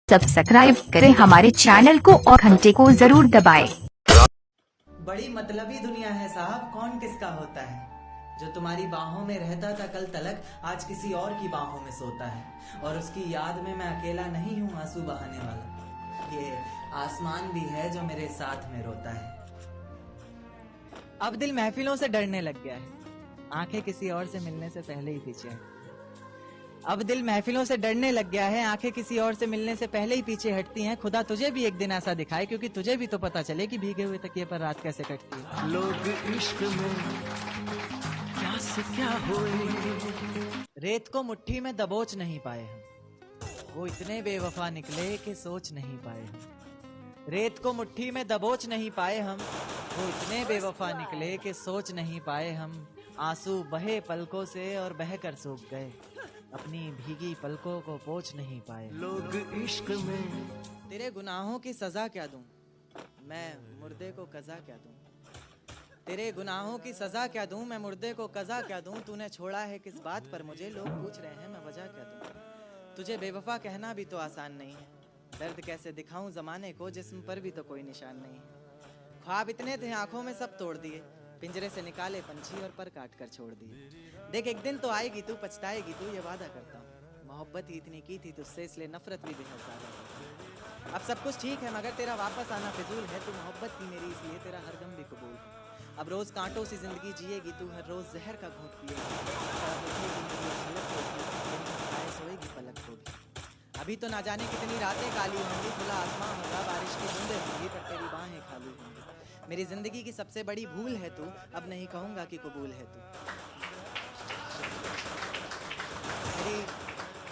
Subscribe करें हमारे channel को और घंटे को जरूर दबाएं। बड़ी मतलबी दुनिया है साहब, कौन किसका होता है। जो तुम्हारी बाहों में रहता था कल तलक, आज किसी और की बाहों में सोता है। और उसकी याद में मैं अकेला नहीं हूँ आंसू बहाने वाला, ये आसमान भी है जो मेरे साथ में रोता है। अब दिल महफिलों से डरने लग गया है, आंखें किसी और से मिलने से पहले ही पीछे है। अब दिल महफिलों से डरने लग गया है, आंखें किसी और से मिलने से पहले ही पीछे हटती हैं। खुदा तुझे भी एक दिन ऐसा दिखाए, क्योंकि तुझे भी तो पता चले कि भीगे हुए तकिए पर रात कैसे कटती है। लोग इश्क में क्या से क्या होए, रेत को मुट्ठी में दबोच नहीं पाए हम, वो इतने बेवफा निकले कि सोच नहीं पाए हम। रेत को मुट्ठी में दबोच नहीं पाए हम, वो इतने बेवफा निकले कि सोच नहीं पाए हम। आंसू बहे पलकों से और बहकर सूख गए, अपनी भीगी पलकों को पोंछ नहीं पाए। लोग इश्क में तेरे गुनाहों की सजा क्या दूं, मैं मुर्दे को कज़ा क्या दूं। तेरे गुनाहों की सजा क्या दूं, मैं मुर्दे को कज़ा क्या दूं। तूने छोड़ा है किस बात पर मुझे, लोग पूछ रहे हैं मैं वजह क्या दूं। तुझे बेवफा कहना भी तो आसान नहीं है, दर्द कैसे दिखाऊं जमाने को, जिस्म पर भी तो कोई निशान नहीं है। ख्वाब इतने थे आंखों में सब तोड़ दिए, पिंजरे से निकाले पंछी और पर काट कर छोड़ दिए। देख एक दिन तो आएगी तू, पछताएगी तू, ये वादा करता हूँ। मोहब्बत ही इतनी की थी तुझसे, इसलिए नफरत भी बेहद ज्यादा। अब सब कुछ ठीक है मगर तेरा वापस आना फिजूल है। तू मोहब्बत की मेरी इसलिए तेरा हर गम भी कबूल है। अब रोज कांटों सी जिंदगी जिएगी तू, हर रोज जहर का घूंट पिएगी। सोएगी पलक को भी। अभी तो ना जाने कितनी रातें काली होंगी, खुला आसमां होगा, बारिश की बूंदें होंगी, पर तेरी बाहें खाली होंगी। मेरी जिंदगी की सबसे बड़ी भूल है तू, अब नहीं कहूंगा कि कबूल है तू।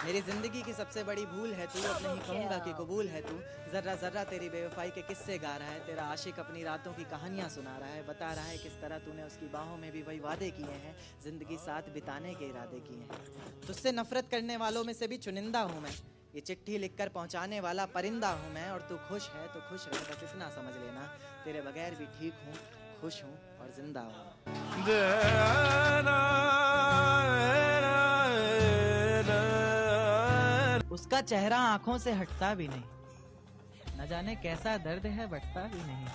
मेरी जिंदगी की सबसे बड़ी भूल है तू, अब नहीं कहूंगा कि कबूल है तू। जर्रा जर्रा तेरी बेवफाई के किस्से गा रहा है, तेरा आशिक अपनी रातों की कहानियां सुना रहा है। बता रहा है किस तरह तूने उसकी बाहों में भी वही वादे किए हैं, जिंदगी साथ बिताने के इरादे किए हैं। तुझसे नफरत करने वालों में से भी चुनिंदा हूं मैं, ये चिट्ठी लिखकर पहुंचाने वाला परिंदा हूं मैं। और तू खुश है तो खुश रह, बस इतना समझ लेना, तेरे बगैर भी ठीक हूँ, खुश हूँ और जिंदा हूँ। उसका चेहरा आंखों से हटता भी नहीं, न जाने कैसा दर्द है बटता भी नहीं।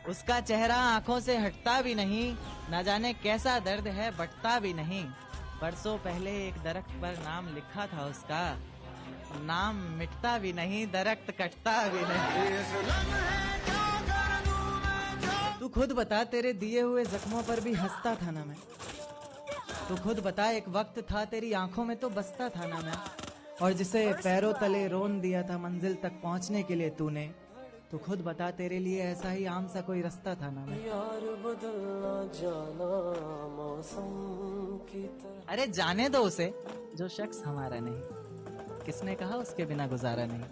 उसका चेहरा आंखों से हटता भी नहीं, न जाने कैसा दर्द है बटता भी नहीं। बरसों पहले एक दरख्त पर नाम लिखा था उसका, नाम मिटता भी नहीं, दरख्त कटता भी नहीं। तू खुद बता, तेरे दिए हुए जख्मों पर भी हंसता था ना मैं। तू खुद बता, एक वक्त था तेरी आंखों में तो बसता था ना मैं। और जिसे पैरों तले रोन दिया था मंजिल तक पहुंचने के लिए तूने, तो खुद बता, तेरे लिए ऐसा ही आम सा कोई रास्ता था ना मैं। यार बदलना जाना मौसम की तरह। अरे जाने दो उसे जो शख्स हमारा नहीं, किसने कहा उसके बिना गुजारा नहीं।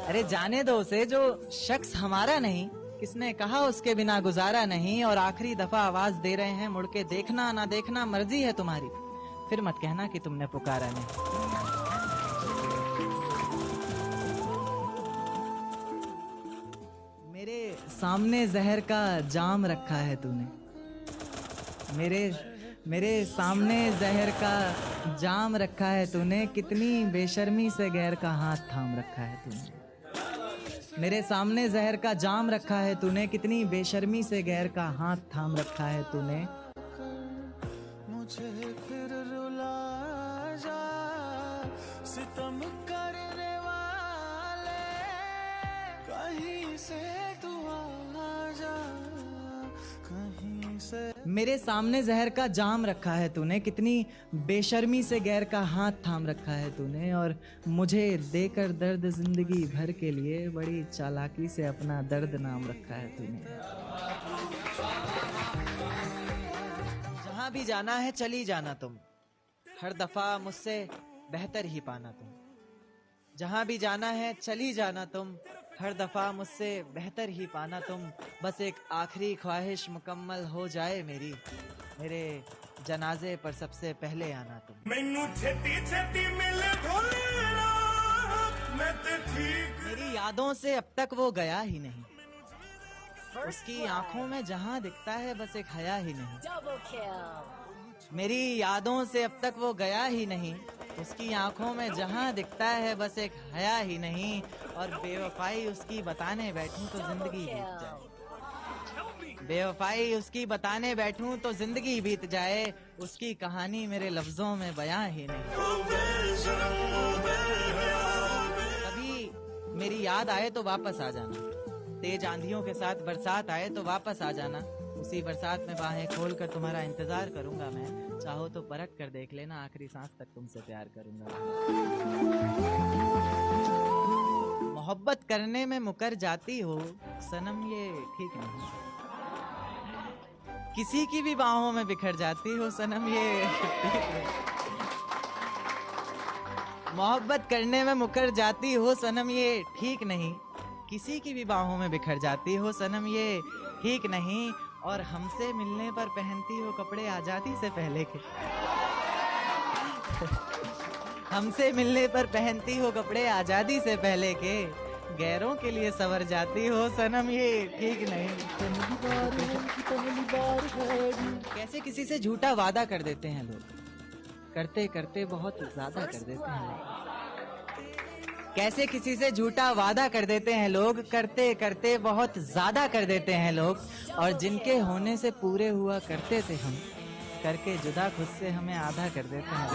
अरे जाने दो उसे जो शख्स हमारा नहीं, किसने कहा उसके बिना गुजारा नहीं। और आखिरी दफा आवाज दे रहे हैं, मुड़ के देखना ना देखना मर्जी है तुम्हारी, फिर मत कहना कि तुमने पुकारा नहीं। मेरे सामने जहर का जाम रखा है तूने, मेरे सामने जहर का जाम रखा है तूने, कितनी बेशर्मी से गैर का हाथ थाम रखा है तूने। मेरे सामने जहर का जाम रखा है तूने, कितनी बेशर्मी से गैर का हाथ थाम रखा है तूने। मुझे फिर रुला जा, सितम करने वाले, कहीं से तू आ जा, कहीं से। मेरे सामने जहर का जाम रखा है तूने, कितनी बेशर्मी से गैर का हाथ थाम रखा है तूने। और मुझे देकर दर्द जिंदगी भर के लिए, बड़ी चालाकी से अपना दर्द नाम रखा है तूने। जहां भी जाना है चली जाना तुम, हर दफा मुझसे बेहतर ही पाना तुम। जहां भी जाना है चली जाना तुम, हर दफा मुझसे बेहतर ही पाना तुम। बस एक आखिरी ख्वाहिश मुकम्मल हो जाए मेरी, मेरे जनाजे पर सबसे पहले आना तुम। मैनू छेती छेती मिले ढोलेरा, मैं ते ठीक। मेरी यादों से अब तक वो गया ही नहीं, उसकी आंखों में जहां दिखता है बस एक हया ही नहीं। मेरी यादों से अब तक वो गया ही नहीं, उसकी आंखों में जहां दिखता है बस एक हया ही नहीं, और बेवफाई उसकी बताने बैठूं तो जिंदगी बीत जाए। बेवफाई उसकी बताने बैठूं तो जिंदगी बीत जाए, उसकी कहानी मेरे लफ्जों में बयां ही नहीं। कभी मेरी याद आए तो वापस आ जाना, तेज आंधियों के साथ बरसात आए तो वापस आ जाना, उसी बरसात में बाहें खोल कर तुम्हारा इंतजार करूंगा मैं, चाहो तो परख कर देख लेना, आखिरी सांस तक तुमसे प्यार करूंगा। मोहब्बत करने में मुकर जाती हो सनम, ये ठीक नहीं। किसी की भी बाहों में बिखर जाती हो सनम, ये ठीक नहीं। मोहब्बत करने में मुकर जाती हो सनम, ये ठीक नहीं। किसी की भी बाहों में बिखर जाती हो सनम, ये ठीक नहीं। और हमसे मिलने पर पहनती हो कपड़े आजादी से पहले के। हमसे मिलने पर पहनती हो कपड़े आजादी से पहले के, गैरों के लिए सवर जाती हो सनम, ये ठीक नहीं। कैसे किसी से झूठा वादा कर देते हैं लोग, करते करते बहुत ज्यादा कर देते हैं लोग। कैसे किसी से झूठा वादा कर देते हैं लोग, करते करते बहुत ज्यादा कर देते हैं लोग। और जिनके होने से पूरे हुआ करते थे हम, करके जुदा खुद से हमें आधा कर देते हैं।